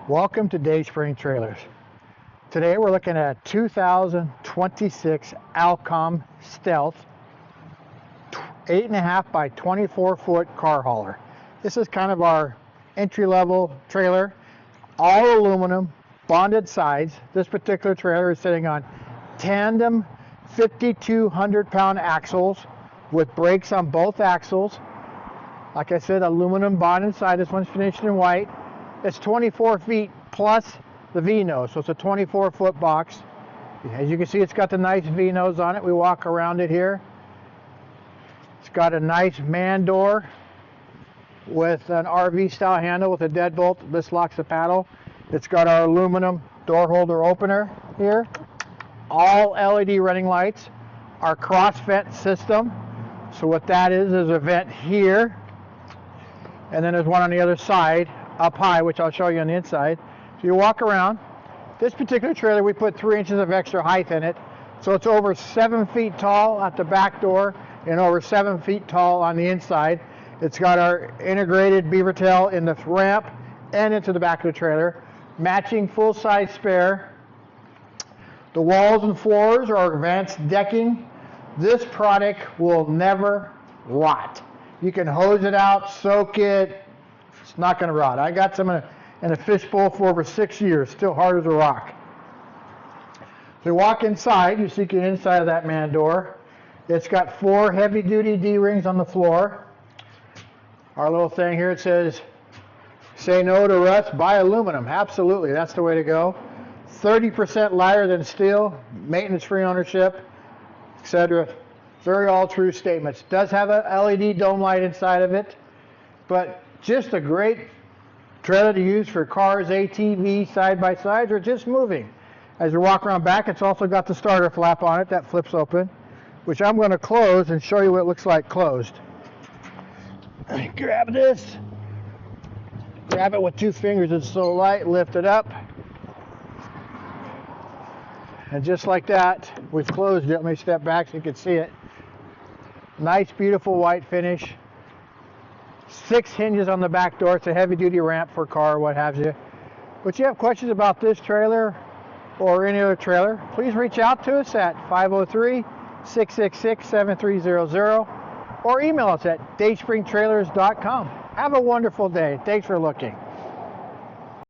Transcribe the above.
Welcome to Dayspring Trailers. Today we're looking at a 2026 Alcom Stealth 8.5 by 24 foot car hauler. This is kind of our entry-level trailer, all aluminum, bonded sides. This particular trailer is sitting on tandem 5,200 pound axles with brakes on both axles. Like I said, aluminum bonded side. This one's finished in white. It's 24 feet plus the V-nose, so it's a 24 foot box. As you can see, it's got the nice V-nose on it. We walk around it here. It's got a nice man door with an RV style handle with a deadbolt. This locks the paddle. It's got our aluminum door holder opener here. All LED running lights. Our cross vent system. So what that is a vent here, and then there's one on the other side up high, which I'll show you on the inside. So you walk around. This particular trailer, we put 3 inches of extra height in it, so it's over 7 feet tall at the back door and over 7 feet tall on the inside. It's got our integrated beaver tail in the ramp and into the back of the trailer, matching full-size spare. The walls and floors are advanced decking. This product will never rot. You can hose it out, soak it, it's not going to rot. I got some in a fishbowl for over 6 years, still hard as a rock. So you walk inside, you see the inside of that man door. It's got 4 heavy-duty D-rings on the floor. Our little thing here, it says, say no to rust, buy aluminum. Absolutely, that's the way to go. 30% lighter than steel, maintenance-free ownership, etc. Very all true statements. Does have a LED dome light inside of it, but just a great trailer to use for cars, ATVs, side-by-sides, or just moving. As you walk around back, it's also got the starter flap on it that flips open, which I'm going to close and show you what it looks like closed. Grab this. Grab it with 2 fingers, it's so light, lift it up. And just like that, we've closed it. Let me step back so you can see it. Nice, beautiful white finish. 6 hinges on the back door. It's a heavy-duty ramp for a car, what have you. But you have questions about this trailer or any other trailer, please reach out to us at 503-666-7300 or email us at dayspringtrailers.com. Have a wonderful day. Thanks for looking.